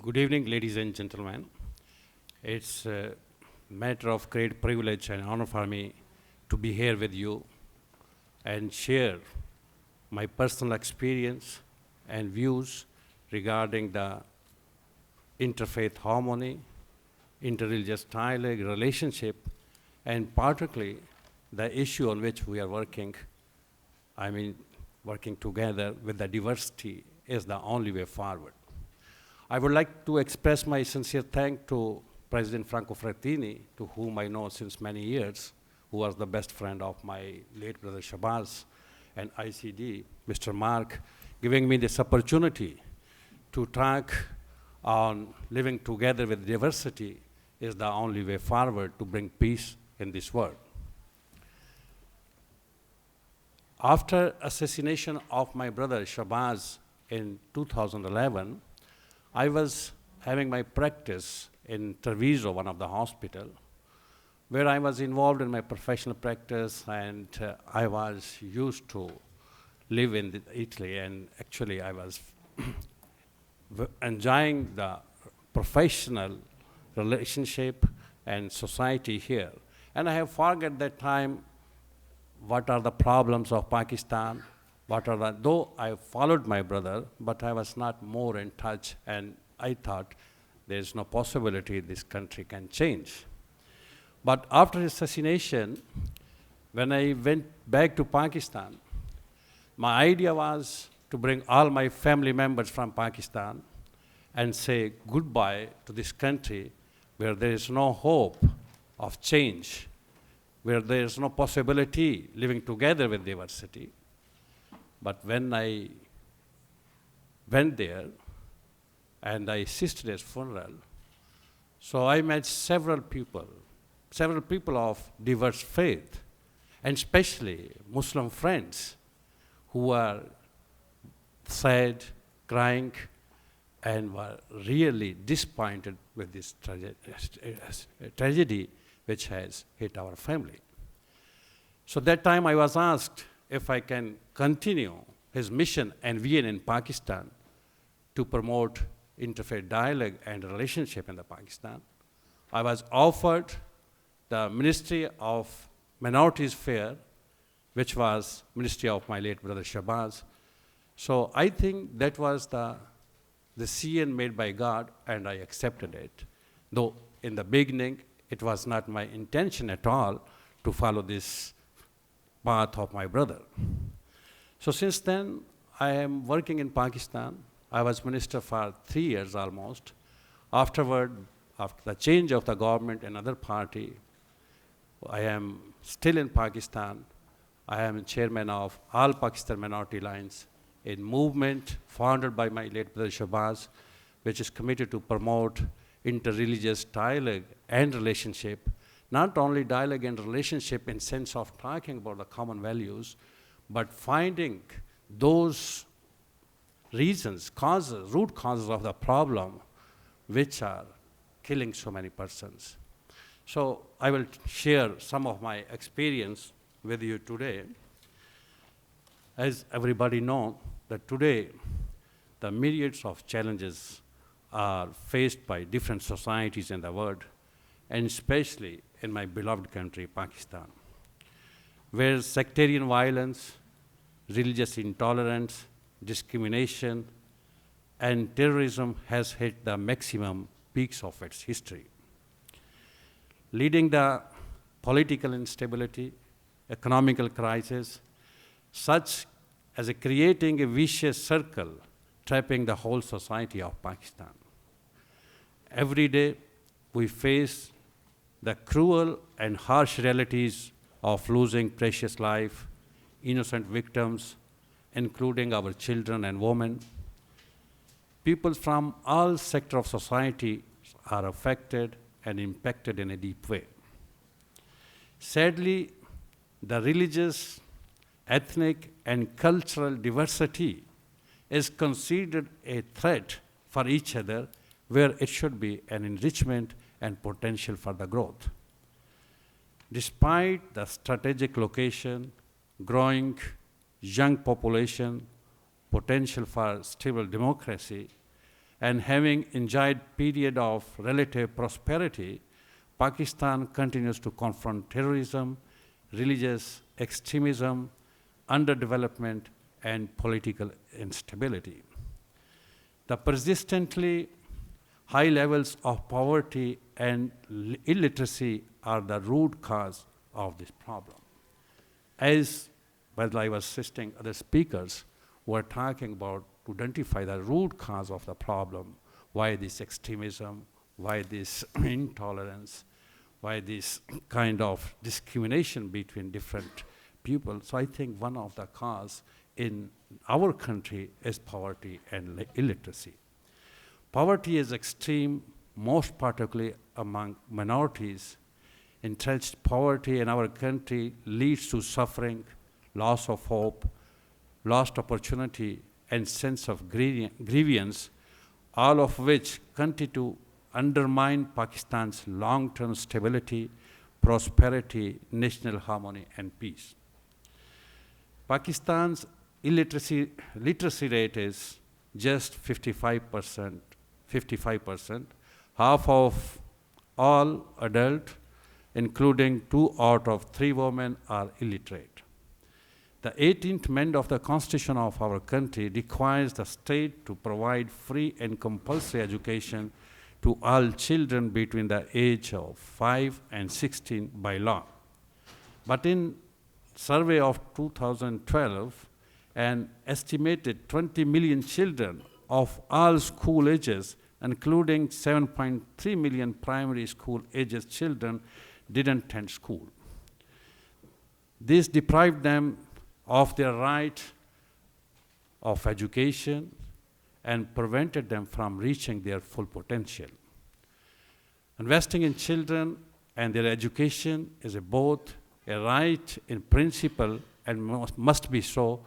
Good evening, ladies and gentlemen. It's a matter of great privilege and honor for me to be here with you and share my personal experience and views regarding the interfaith harmony, interreligious dialogue, relationship, and particularly the issue on which we are working, working together with the diversity is the only way forward. I would like to express my sincere thanks to President Franco Frattini, to whom I know since many years, who was the best friend of my late brother Shabazz, and ICD, Mr. Mark, giving me this opportunity to talk on living together with diversity is the only way forward to bring peace in this world. After assassination of my brother Shabazz in 2011, I was having my practice in Treviso, one of the hospital, where I was involved in my professional practice, and I was used to live in Italy, and actually I was enjoying the professional relationship and society here. And I have forgot that time what are the problems of Pakistan, though I followed my brother, but I was not more in touch, and I thought there's no possibility this country can change. But after his assassination, when I went back to Pakistan, my idea was to bring all my family members from Pakistan and say goodbye to this country where there is no hope of change, where there is no possibility living together with diversity. But when I went there and I assisted his funeral, so I met several people of diverse faith, and especially Muslim friends who were sad, crying, and were really disappointed with this tragedy which has hit our family. So that time I was asked if I can continue his mission and vision in Pakistan to promote interfaith dialogue and relationship in the Pakistan. I was offered the Ministry of Minorities Affairs, which was Ministry of my late brother Shabazz. So I think that was the decision made by God, and I accepted it. Though in the beginning, it was not my intention at all to follow this path of my brother. So since then, I am working in Pakistan. I was minister for 3 years almost. Afterward, after the change of the government, another party, I am still in Pakistan. I am chairman of All Pakistan Minority Alliance, a movement founded by my late brother Shabazz, which is committed to promote interreligious dialogue and relationship. Not only dialogue and relationship in sense of talking about the common values, but finding those reasons, root causes of the problem which are killing so many persons. So I will share some of my experience with you today. As everybody knows, that today the myriads of challenges are faced by different societies in the world, and especially in my beloved country, Pakistan, where sectarian violence, religious intolerance, discrimination, and terrorism has hit the maximum peaks of its history, leading the political instability, economical crisis, such as creating a vicious circle trapping the whole society of Pakistan. Every day, we face the cruel and harsh realities of losing precious life, innocent victims, including our children and women. People from all sectors of society are affected and impacted in a deep way. Sadly, the religious, ethnic, and cultural diversity is considered a threat for each other, where it should be an enrichment and potential for the growth. Despite the strategic location, growing young population, potential for stable democracy, and having enjoyed period of relative prosperity, Pakistan continues to confront terrorism, religious extremism, underdevelopment, and political instability. The persistently high levels of poverty and illiteracy are the root cause of this problem. As while I was assisting other speakers who were talking about to identify the root cause of the problem, why this extremism, why this intolerance, why this kind of discrimination between different people. So I think one of the cause in our country is poverty and illiteracy. Poverty is extreme, most particularly among minorities. Entrenched poverty in our country leads to suffering, loss of hope, lost opportunity, and sense of grievance, all of which continue to undermine Pakistan's long-term stability, prosperity, national harmony, and peace. Pakistan's literacy rate is just 55%, half of all adults, including 2 out of 3 women, are illiterate. The 18th Amendment of the Constitution of our country requires the state to provide free and compulsory education to all children between the age of 5 and 16 by law. But in survey of 2012, an estimated 20 million children of all school ages, including 7.3 million primary school ages children, didn't attend school. This deprived them of their right of education and prevented them from reaching their full potential. Investing in children and their education is both a right in principle and must be so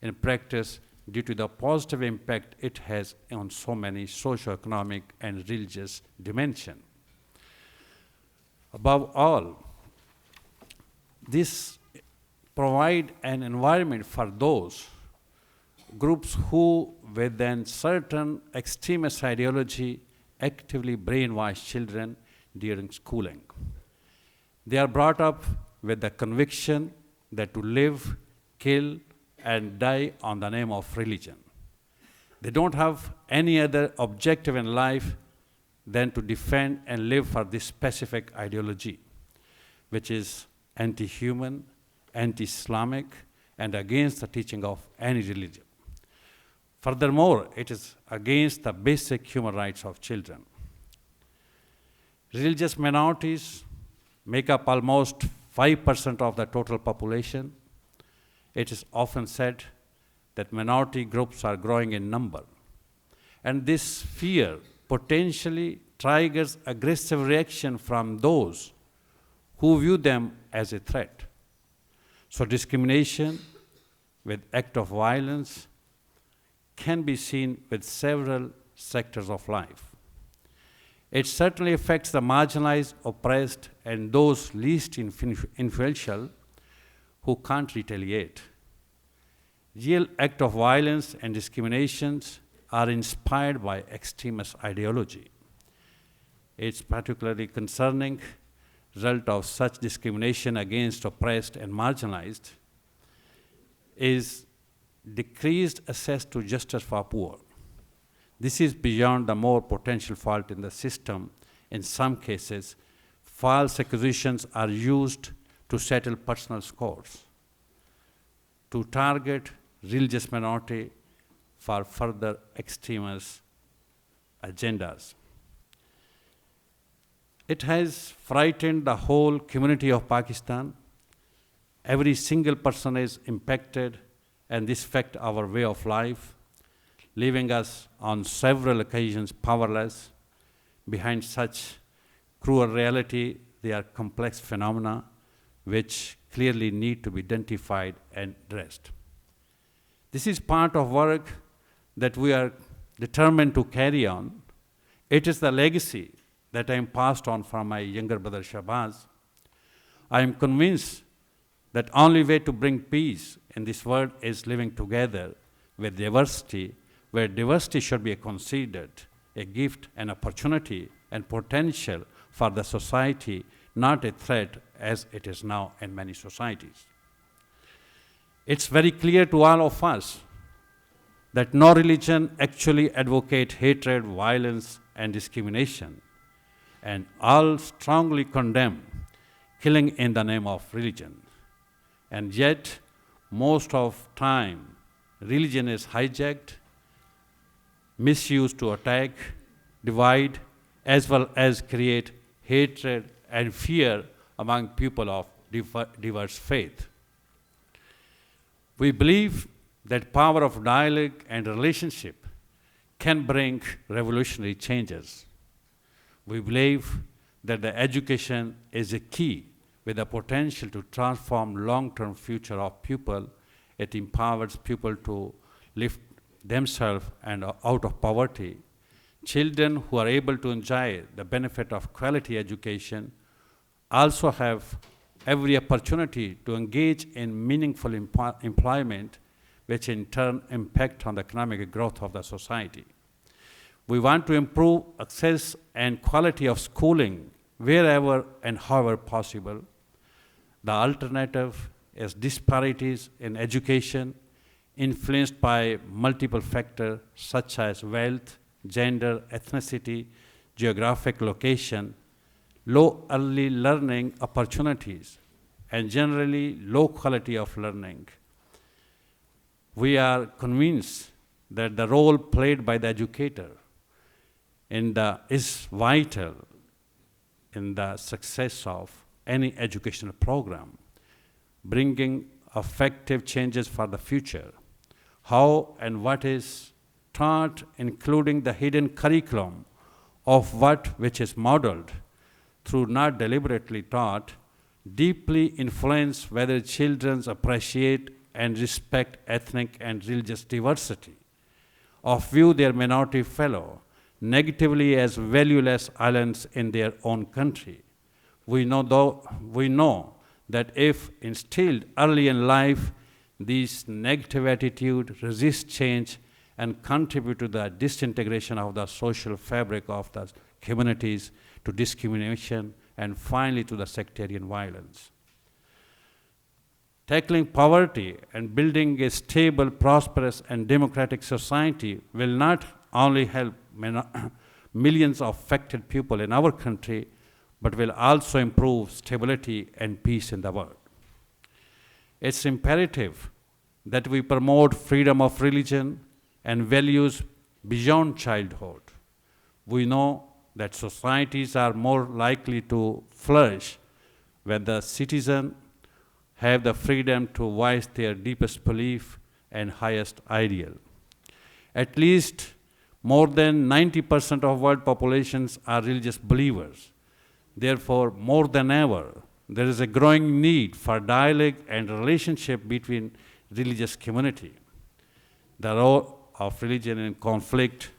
in practice due to the positive impact it has on so many socio-economic and religious dimensions. Above all, this provide an environment for those groups who, with a certain extremist ideology, actively brainwash children during schooling. They are brought up with the conviction that to live, kill, and die on the name of religion. They don't have any other objective in life than to defend and live for this specific ideology, which is anti-human, anti-Islamic, and against the teaching of any religion. Furthermore, it is against the basic human rights of children. Religious minorities make up almost 5% of the total population. It is often said that minority groups are growing in number. And this fear potentially triggers aggressive reaction from those who view them as a threat. So discrimination with act of violence can be seen with several sectors of life. It certainly affects the marginalized, oppressed, and those least influential who can't retaliate. Real acts of violence and discriminations are inspired by extremist ideology. It's particularly concerning result of such discrimination against oppressed and marginalized is decreased access to justice for poor. This is beyond the more potential fault in the system. In some cases, false accusations are used to settle personal scores, to target religious minority for further extremist agendas. It has frightened the whole community of Pakistan. Every single person is impacted, and this affects our way of life, leaving us on several occasions powerless. Behind such cruel reality, there are complex phenomena which clearly need to be identified and addressed. This is part of work that we are determined to carry on. It is the legacy that I am passed on from my younger brother Shahbaz. I am convinced that only way to bring peace in this world is living together with diversity, where diversity should be considered a gift, an opportunity, and potential for the society, not a threat as it is now in many societies. It's very clear to all of us that no religion actually advocates hatred, violence, and discrimination, and all strongly condemn killing in the name of religion. And yet, most of time, religion is hijacked, misused to attack, divide, as well as create hatred and fear among people of diverse faith. We believe that power of dialogue and relationship can bring revolutionary changes. We believe that the education is a key with the potential to transform long-term future of people. It empowers people to lift themselves and out of poverty. Children who are able to enjoy the benefit of quality education also have every opportunity to engage in meaningful employment, which in turn impact on the economic growth of the society. We want to improve access and quality of schooling wherever and however possible. The alternative is disparities in education influenced by multiple factors such as wealth, gender, ethnicity, geographic location, low early learning opportunities, and generally low quality of learning. We are convinced that the role played by the educator is vital in the success of any educational program, bringing effective changes for the future. How and what is taught, including the hidden curriculum of which is modeled through not deliberately taught, deeply influence whether children appreciate and respect ethnic and religious diversity, or view their minority fellow negatively as valueless islands in their own country. We know that if instilled early in life, these negative attitudes resist change and contribute to the disintegration of the social fabric of the communities, to discrimination, and finally to the sectarian violence. Tackling poverty and building a stable, prosperous, and democratic society will not only help millions of affected people in our country, but will also improve stability and peace in the world. It's imperative that we promote freedom of religion and values beyond childhood. We know that societies are more likely to flourish when the citizens have the freedom to voice their deepest belief and highest ideal. At least more than 90% of world populations are religious believers. Therefore, more than ever, there is a growing need for dialogue and relationship between religious community. The role of religion in conflict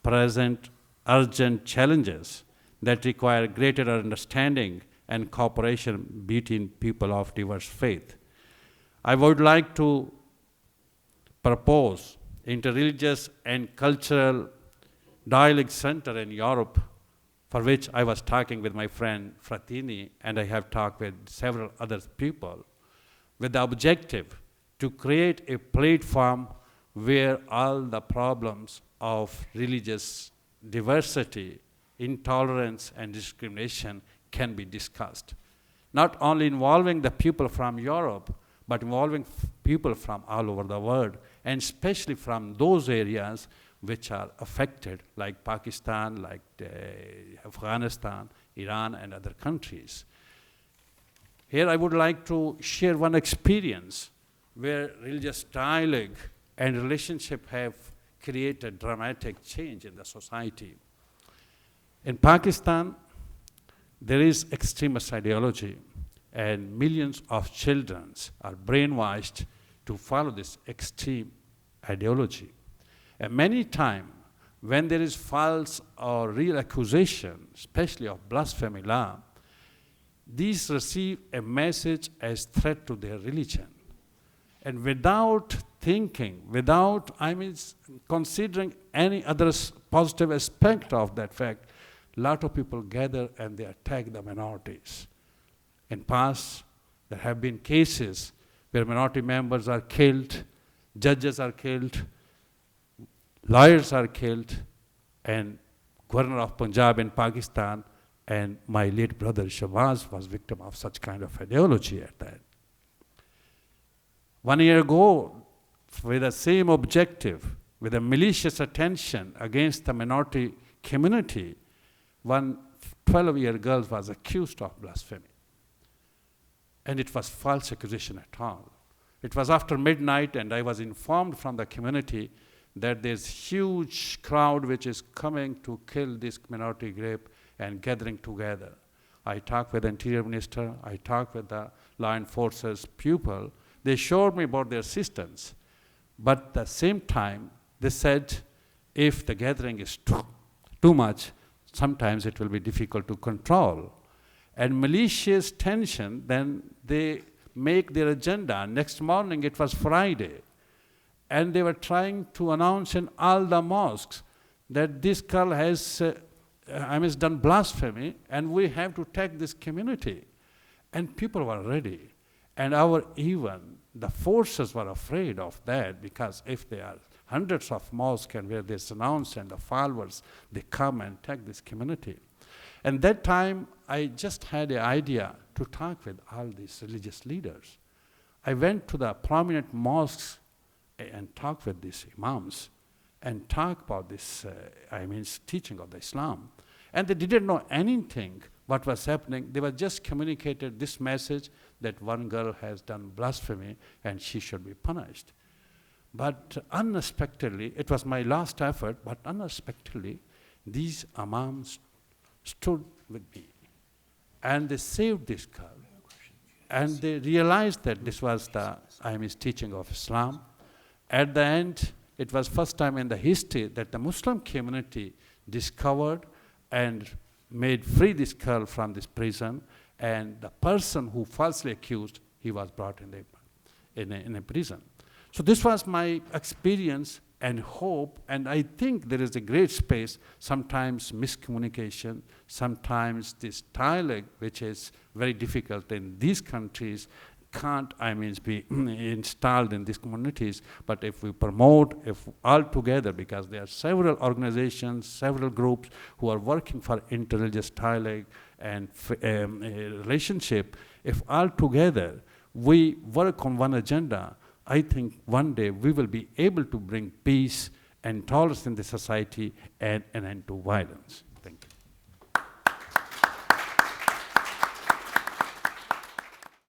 present urgent challenges that require greater understanding and cooperation between people of diverse faith. I would like to propose interreligious and cultural dialogue center in Europe, for which I was talking with my friend Frattini, and I have talked with several other people, with the objective to create a platform where all the problems of religious diversity, intolerance, and discrimination can be discussed. Not only involving the people from Europe, but involving people from all over the world, and especially from those areas which are affected, like Pakistan, like Afghanistan, Iran, and other countries. Here I would like to share one experience where religious dialogue and relationship have created dramatic change in the society. In Pakistan, there is extremist ideology, and millions of children are brainwashed to follow this extreme ideology. And many times, when there is false or real accusation, especially of blasphemy law, these receive a message as threat to their religion. And without thinking, without, considering any other positive aspect of that fact, a lot of people gather and they attack the minorities. In past, there have been cases where minority members are killed, judges are killed, lawyers are killed, and Governor of Punjab in Pakistan and my late brother Shabazz was victim of such kind of ideology at that. 1 year ago, with the same objective, with a malicious attention against the minority community, one 12-year girl was accused of blasphemy. And it was false accusation at all. It was after midnight, and I was informed from the community that there's huge crowd which is coming to kill this minority group and gathering together. I talked with the Interior Minister, I talked with the law enforcement people. They showed me about their assistance. But at the same time, they said, if the gathering is too much, sometimes it will be difficult to control. And malicious tension, then they make their agenda. Next morning, it was Friday. And they were trying to announce in all the mosques that this girl has done blasphemy, and we have to take this community. And people were ready. And the forces were afraid of that, because if there are hundreds of mosques and where this announced and the followers, they come and take this community. And that time, I just had an idea to talk with all these religious leaders. I went to the prominent mosques and talked with these imams and talked about this, teaching of the Islam. And they didn't know anything what was happening. They were just communicated this message that one girl has done blasphemy and she should be punished. But unexpectedly, it was my last effort, but unexpectedly, these imams stood with me. And they saved this girl. And they realized that this was the teaching of Islam. At the end, it was first time in the history that the Muslim community discovered and made free this girl from this prison, and the person who falsely accused, he was brought in a prison. So this was my experience and hope, and I think there is a great space, sometimes miscommunication, sometimes this dialogue, which is very difficult in these countries, can't, be installed in these communities, but if we promote, if all together, because there are several organizations, several groups who are working for interreligious dialogue and relationship, if all together we work on one agenda, I think one day we will be able to bring peace and tolerance in the society and an end to violence.